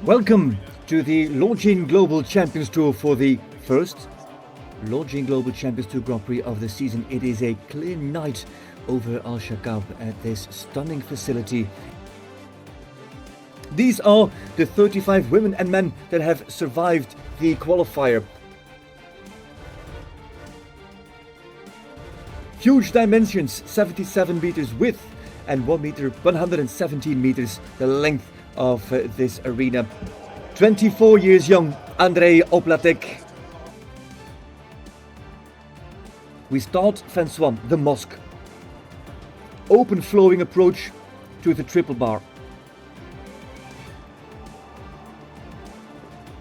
Welcome to the Longines Global Champions Tour for the first Longines Global Champions Tour Grand Prix of the season. It is a clear night over Al Shakab at this stunning facility. These are the 35 women and men that have survived the qualifier. Huge dimensions, 77 meters width and 117 meters the length of this arena. 24 years young, Andrei Oplatek. We start fence 1, the mosque. Open flowing approach to the triple bar.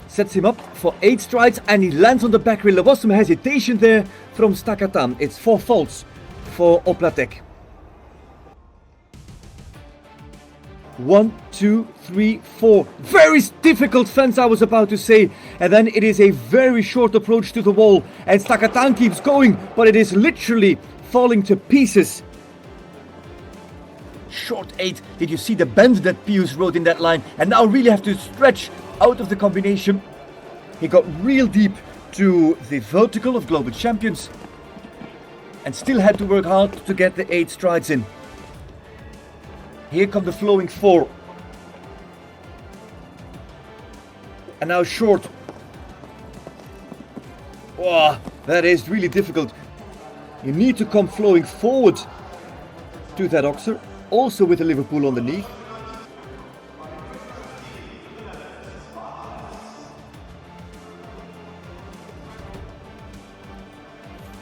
Sets him up for 8 strides and he lands on the back rail. There was some hesitation there from Stakatan. It's 4 faults for Oplatek. 1, 2, 3, 4. Very difficult fence, I was about to say. And then it is a very short approach to the wall. And Stakatan keeps going, but it is literally falling to pieces. Short 8. Did you see the bend that Pius wrote in that line? And now really have to stretch out of the combination. He got real deep to the vertical of Global Champions. And still had to work hard to get the 8 strides in. Here come the flowing 4. And now short. Wow, that is really difficult. You need to come flowing forward to that oxer. Also with the Liverpool underneath.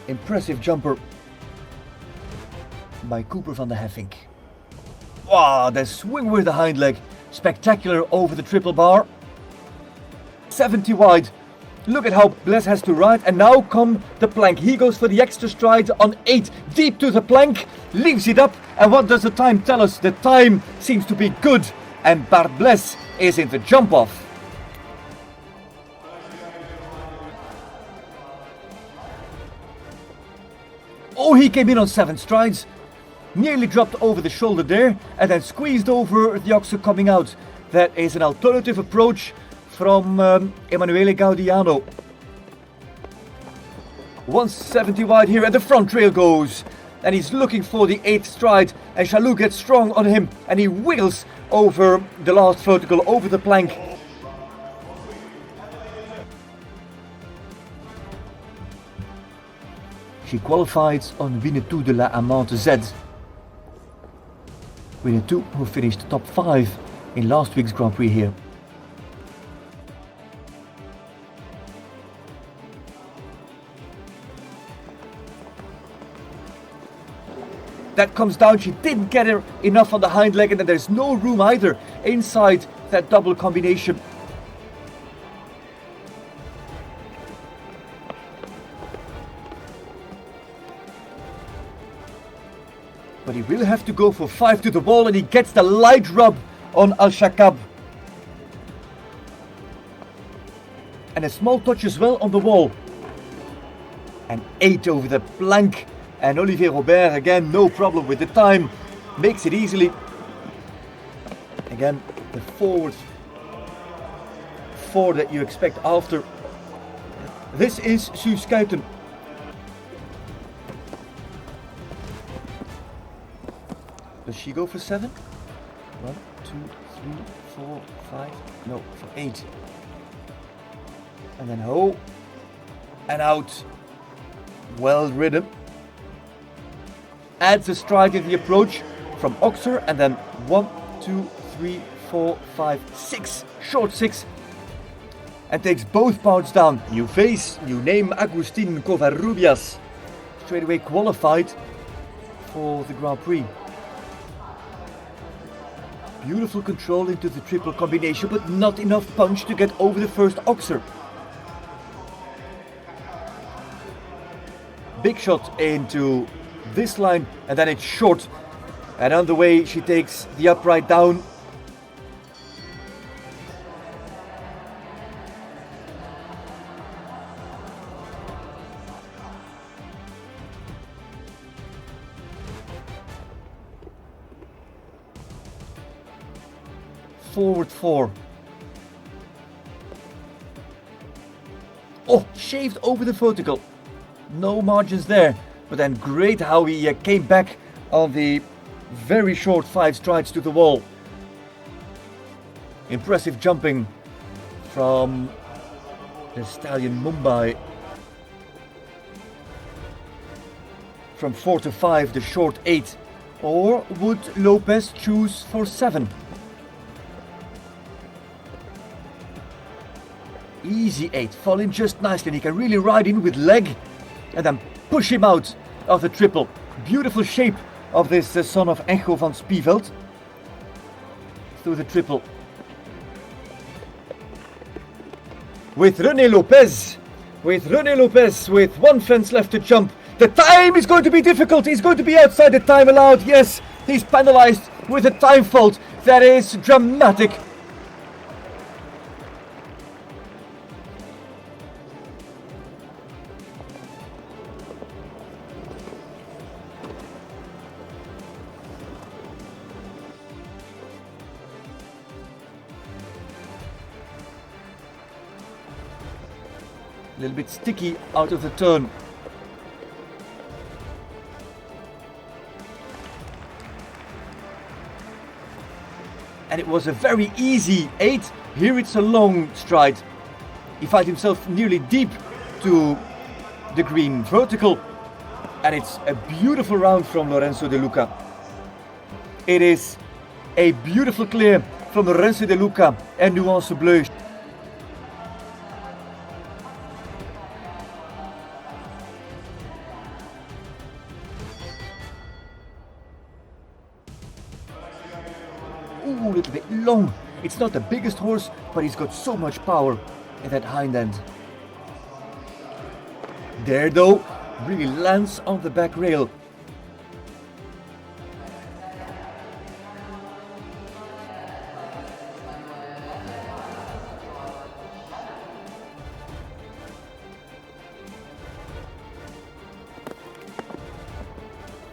Impressive jumper by Cooper van de Heffink. Wow, the swing with the hind leg. Spectacular over the triple bar. 70 wide. Look at how Bless has to ride. And now come the plank. He goes for the extra stride on 8. Deep to the plank. Leaves it up. And what does the time tell us? The time seems to be good. And Bart Bless is in the jump off. Oh, he came in on 7 strides. Nearly dropped over the shoulder there and then squeezed over the oxer coming out. That is an alternative approach from Emanuele Gaudiano. 170 wide here and the front rail goes. And he's looking for the 8th stride and Chalou gets strong on him and he wiggles over the last vertical, over the plank. She qualified on Winnetou de la Amante Z. Winnetou, who finished top 5 in last week's Grand Prix here. That comes down, she didn't get her enough on the hind leg and then there's no room either inside that double combination. But he will have to go for 5 to the wall and he gets the light rub on Al Shakab. And a small touch as well on the wall. And 8 over the plank. And Olivier Robert, again, no problem with the time. Makes it easily. Again, the forward 4 that you expect after. This is Suus Kuiten. Does she go for 7? 1, 2, 3, 4, 5. No, for 8. And then ho. And out. Well ridden. Adds a stride in the approach from Oxer. And then 1, 2, 3, 4, 5, 6. Short 6. And takes both parts down. New face, new name, Agustin Covarrubias. Straight away qualified for the Grand Prix. Beautiful control into the triple combination, but not enough punch to get over the first oxer. Big shot into this line, and then it's short. And on the way, she takes the upright down. forward 4. Oh, shaved over the vertical. No margins there. But then great how he came back on the very short 5 strides to the wall. Impressive jumping from the stallion Mumbai. From 4 to 5, the short 8. Or would Lopez choose for 7? Easy 8, falling just nicely, and he can really ride in with leg and then push him out of the triple. Beautiful shape of this son of Echo van Spieveld. Through the triple. With René Lopez with 1 fence left to jump. The time is going to be difficult. He's going to be outside the time allowed. Yes, he's penalized with a time fault. That is dramatic. A little bit sticky out of the turn. And it was a very easy 8. Here it's a long stride. He finds himself nearly deep to the green vertical. And it's a beautiful round from Lorenzo De Luca. It is a beautiful clear from Lorenzo De Luca and Nuance Bleu. Ooh, a little bit long. It's not the biggest horse, but he's got so much power in that hind end. There though, really lands on the back rail.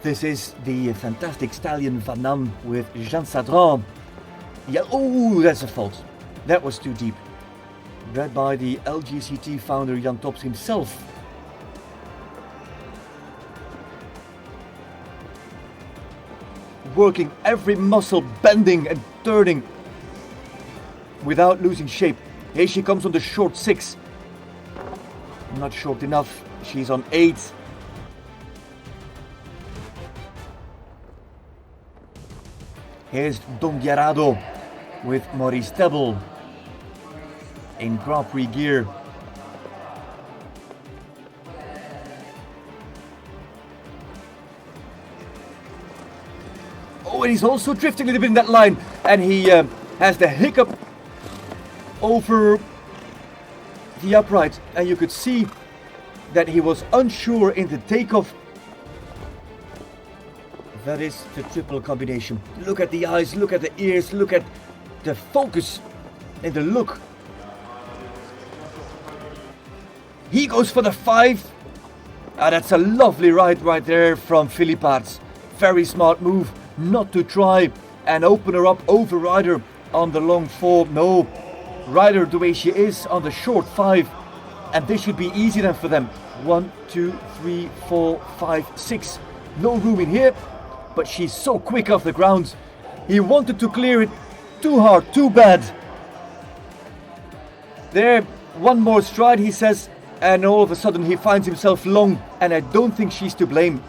This is the fantastic stallion Van Nam with Jean Sadran. Yeah, oh, that's a fault. That was too deep. Bred by the LGCT founder Jan Tops himself. Working every muscle, bending and turning without losing shape. Here she comes on the short 6. Not short enough. She's on 8. Here's Don Guerrado with Maurice Tebel in Grand Prix gear. Oh, and he's also drifting a little bit in that line, and he has the hiccup over the upright, and you could see that he was unsure in the takeoff. That is the triple combination. Look at the eyes, look at the ears, look at the focus and the look. He goes for the 5. Ah, that's a lovely ride right there from Philipparts. Very smart move not to try and open her up over rider on the long 4. No, rider the way she is on the short 5. And this should be easy then for them. 1, 2, 3, 4, 5, 6. No room in here. But she's so quick off the ground. He wanted to clear it too hard, too bad. There, one more stride, he says, and all of a sudden he finds himself long, and I don't think she's to blame.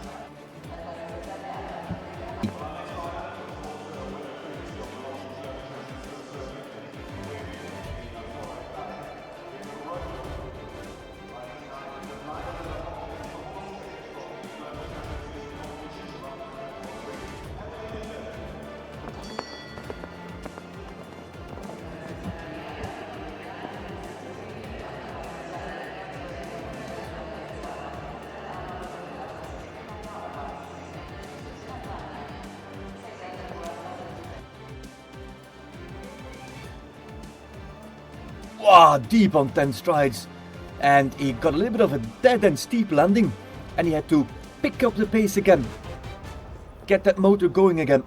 Wow, deep on 10 strides, and he got a little bit of a dead and steep landing, and he had to pick up the pace again, get that motor going again.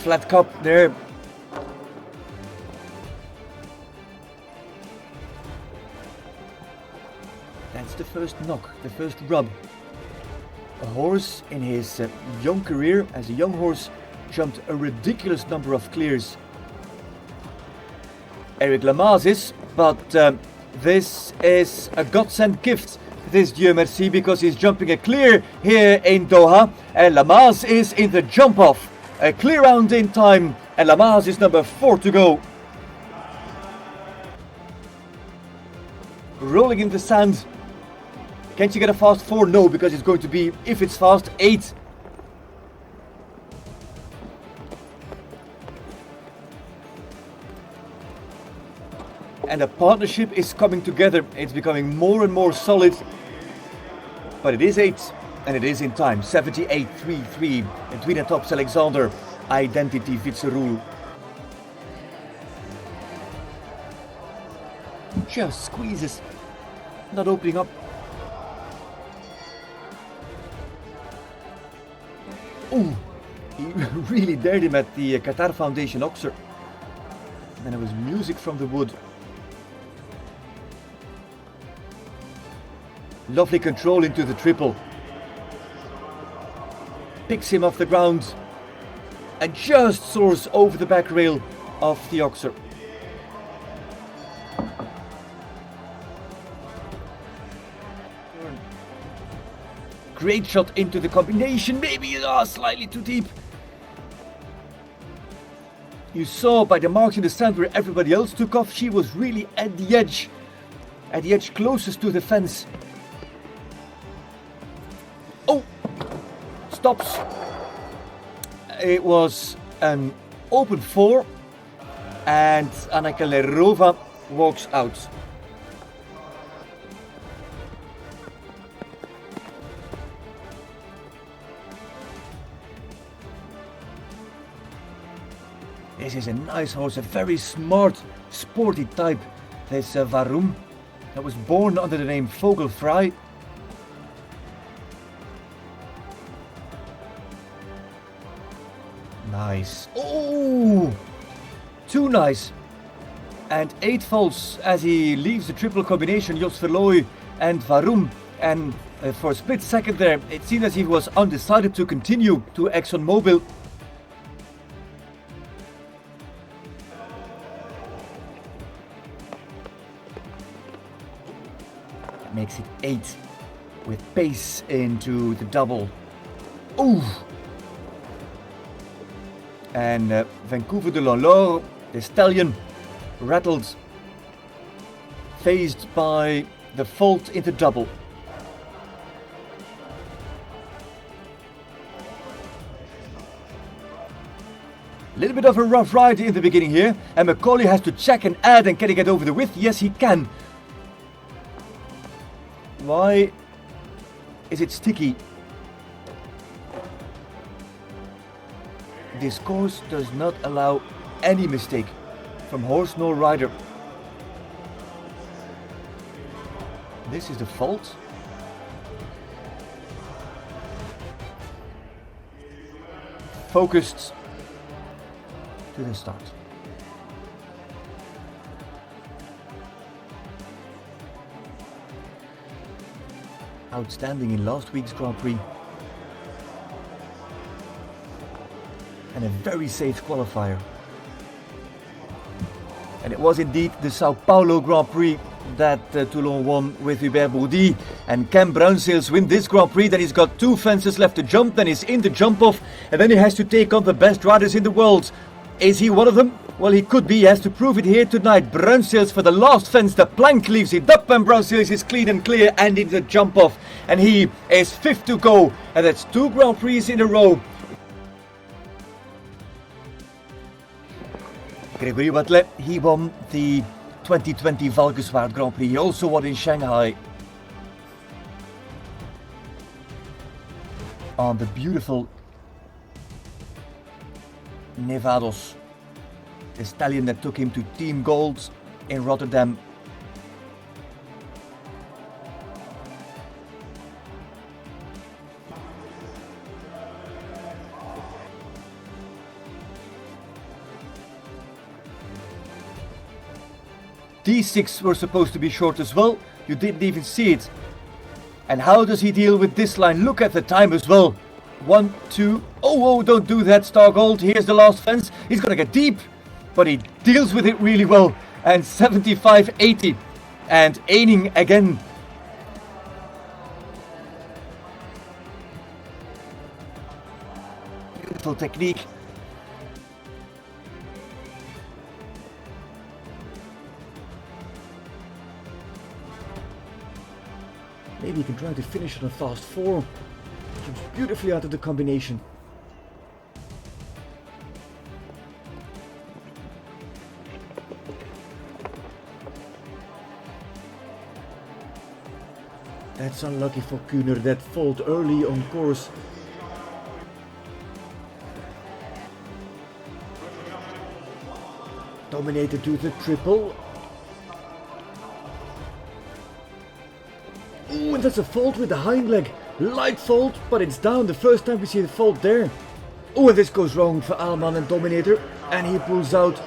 flat cup there. That's the first knock, the first rub. A horse in his young career, as a young horse, jumped a ridiculous number of clears. Eric Lamaze, but this is a godsend gift, this Dieu Merci, because he's jumping a clear here in Doha, and Lamaze is in the jump off. A clear round in time, and Lamaze is number 4 to go. Rolling in the sand. Can't you get a fast 4? No, because it's going to be, if it's fast, 8. And the partnership is coming together. It's becoming more and more solid. But it is 8, and it is in time. 78.33. And Twin and Tops Alexander. Identity Fitzgerald. Just squeezes. Not opening up. Oh, he really dared him at the Qatar Foundation Oxer. And it was music from the wood. Lovely control into the triple. Picks him off the ground and just soars over the back rail of the Oxer. Great shot into the combination, maybe slightly too deep. You saw by the marks in the sand where everybody else took off, she was really at the edge closest to the fence. Oh, stops. It was an open 4 and Anneke Lerova walks out. This is a nice horse, a very smart, sporty type. This Varum, that was born under the name Vogelfrei. Nice. Oh, too nice. And 8 faults as he leaves the triple combination, Jos Verlooy and Varum. And for a split second there, it seemed as he was undecided to continue to ExxonMobil. Makes it 8 with pace into the double. Ooh! And Vancouver de Lanlore, the stallion, rattled, phased by the fault in the double. A little bit of a rough ride in the beginning here, and Macaulay has to check and add, and can he get over the width? Yes, he can. Why is it sticky? This course does not allow any mistake from horse nor rider. This is the fault. Focused to the start. Outstanding in last week's Grand Prix. And a very safe qualifier. And it was indeed the Sao Paulo Grand Prix that Toulon won with Hubert Bourdi. And Cam Bruinseels win this Grand Prix. Then he's got 2 fences left to jump. Then he's in the jump off. And then he has to take on the best riders in the world. Is he one of them? Well, he could be. He has to prove it here tonight. Bruinseels for the last fence. The plank leaves it up, and Bruinseels is clean and clear and in the jump off. And he is 5th to go. And that's 2 Grand Prix in a row. Gregory Watley, he won the 2020 Valkenswaard Grand Prix. He also won in Shanghai. On the beautiful Nevados. The stallion that took him to Team Gold in Rotterdam. These 6 were supposed to be short as well. You didn't even see it. And how does he deal with this line? Look at the time as well. 1, 2. Oh, don't do that, Stargold. Here's the last fence. He's gonna get deep, but he deals with it really well. And 75-80. And Eining again. Beautiful technique. Maybe he can try to finish on a fast 4. Comes beautifully out of the combination. That's unlucky for Kuhner, that fault early on course. Dominated to the triple. Ooh, and that's a fault with the hind leg. Light fault, but it's down. The first time we see the fault there. Oh, and this goes wrong for Alman and Dominator. And he pulls out.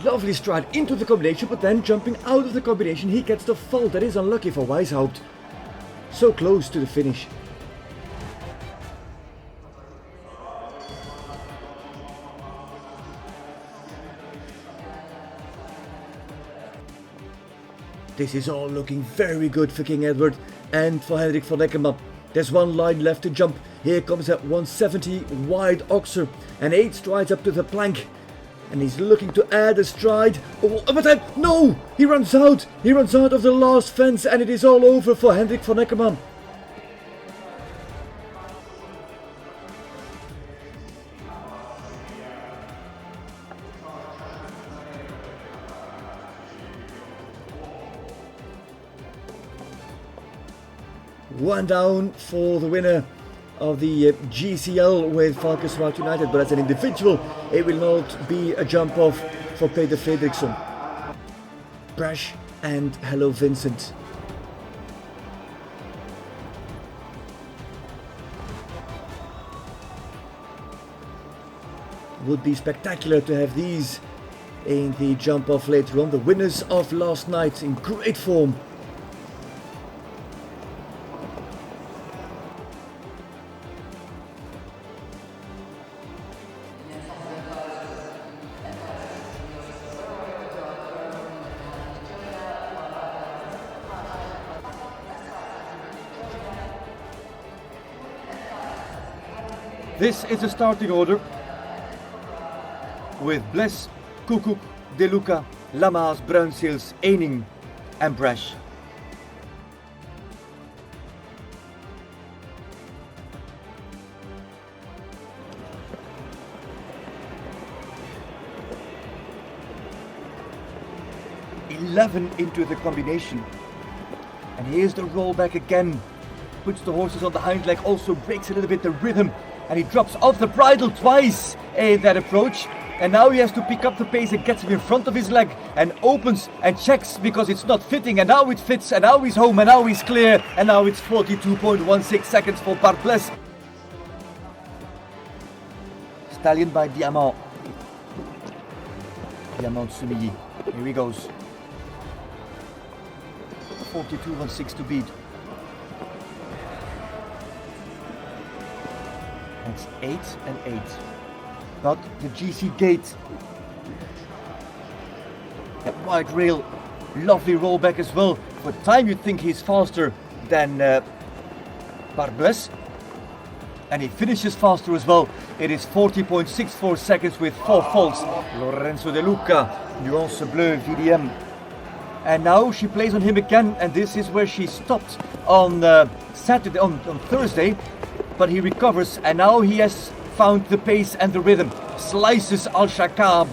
Lovely stride into the combination, but then jumping out of the combination, he gets the fault. That is unlucky for Weishaupt. So close to the finish. This is all looking very good for King Edward and for Hendrik van Eckermann. There's one line left to jump. Here comes at 170 wide Oxer and 8 strides up to the plank. And he's looking to add a stride. Oh, but then, no! He runs out! He runs out of the last fence and it is all over for Hendrik van Eckermann. One down for the winner of the GCL with Valkenswaard United, but as an individual it will not be a jump off for Peter Fredriksson. Brash and Hello Vincent. Would be spectacular to have these in the jump off later on. The winners of last night in great form. This is the starting order with Bles, Koekoek, De Luca, Lamaas, Bruinseels, Eining and Brash. Into the combination. And here's the rollback again. Puts the horses on the hind leg, also breaks a little bit the rhythm. And he drops off the bridle twice in that approach. And now he has to pick up the pace and gets him in front of his leg and opens and checks because it's not fitting. And now it fits and now he's home and now he's clear. And now it's 42.16 seconds for Bart Bles. Stallion by Diamant. Diamant Sumilly. Here he goes. 42.16 to beat. That's 8 and 8. But the GC gate. That wide rail. Lovely rollback as well. For time you'd think he's faster than Bart Bles. And he finishes faster as well. It is 40.64 seconds with 4 faults. Lorenzo De Luca, Nuance Bleu, VDM. And now she plays on him again, and this is where she stopped on Saturday, on Thursday. But he recovers, and now he has found the pace and the rhythm. Slices Al Shakab.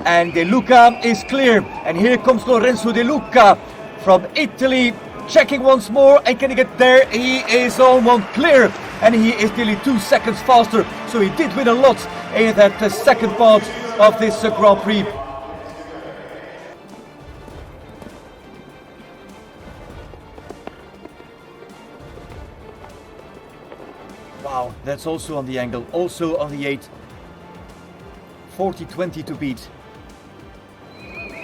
And De Luca is clear. And here comes Lorenzo De Luca from Italy. Checking once more, and can he get there? He is almost clear. And he is nearly 2 seconds faster. So he did win a lot in that second part of this Grand Prix. That's also on the angle, also on the 8. 40-20 to beat.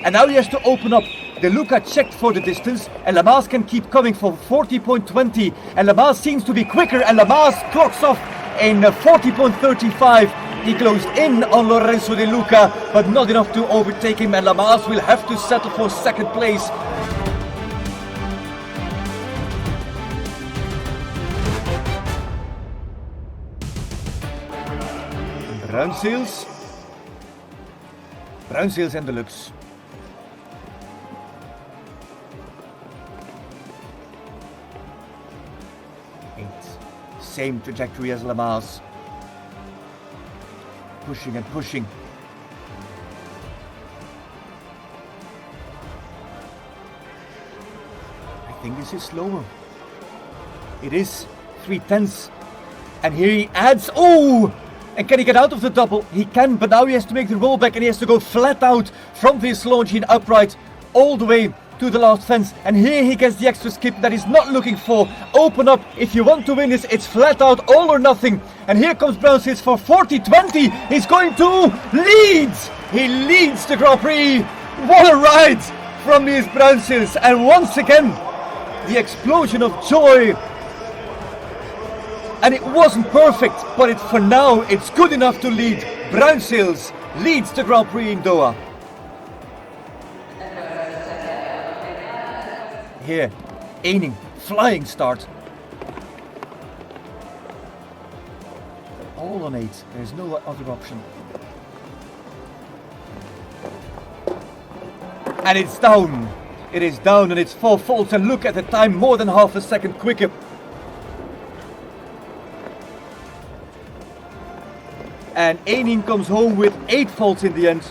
And now he has to open up. De Luca checked for the distance, and Lamas can keep coming for 40.20. And Lamas seems to be quicker, and Lamas clocks off in 40.35. He closed in on Lorenzo De Luca, but not enough to overtake him, and Lamas will have to settle for second place. Bruinzeels and Deluxe. Same trajectory as Lamas. Pushing and pushing. I think this is slower. It is 3/10. And here he adds, oh! And can he get out of the double? He can, but now he has to make the rollback and he has to go flat out from this Longines upright all the way to the last fence. And here he gets the extra skip that he's not looking for. Open up. If you want to win this, it's flat out, all or nothing. And here comes Bruinzeels for 40-20. He's going to lead. He leads the Grand Prix. What a ride from these Bruinzeels. And once again, the explosion of joy. And it wasn't perfect, but for now, it's good enough to lead. Bruinzeels leads the Grand Prix in Doha. Here, Eining, flying start. All on 8, there's no other option. And it's down. It is down and it's 4 faults, and look at the time, more than half a second quicker. And Eining comes home with 8 faults in the end.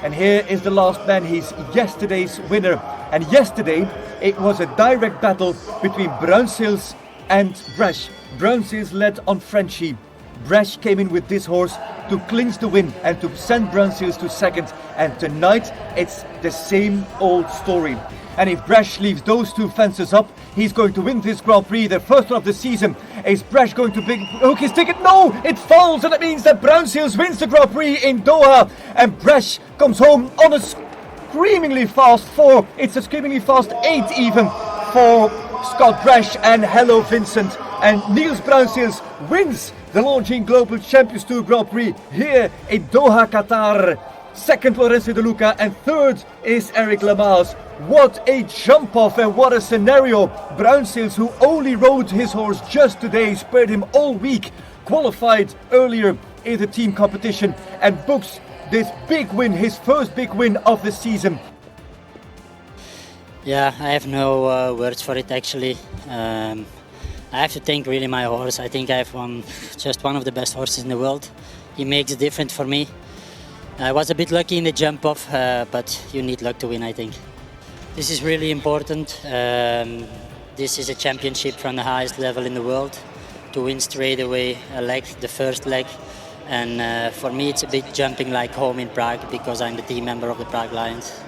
And here is the last man, he's yesterday's winner. And yesterday it was a direct battle between Bruinzeels and Bresch. Bruinzeels led on Frenchie. Bresch came in with this horse to clinch the win and to send Bruinzeels to second. And tonight it's the same old story. And if Bresch leaves those 2 fences up, he's going to win this Grand Prix, the first one of the season. Is Bresch going to hook his ticket? No, it falls, and that means that Bruinzeels wins the Grand Prix in Doha. And Bresch comes home on a screamingly fast 4. It's a screamingly fast 8 even for Scott Bresch and Hello Vincent. And Niels Bruinzeels wins the Longines Global Champions Tour Grand Prix here in Doha, Qatar. Second, Lorenzo De Luca, and third is Eric Lamas. What a jump off and what a scenario. Bruinzeels, who only rode his horse just today, spared him all week, qualified earlier in the team competition and books this big win, his first big win of the season. Yeah, I have no words for it actually. I have to thank really my horse. I think I've won just one of the best horses in the world. He makes it different for me. I was a bit lucky in the jump off, but you need luck to win, I think. This is really important. This is a championship from the highest level in the world. To win straight away a leg, the first leg. And for me it's a bit jumping like home in Prague because I'm the team member of the Prague Lions.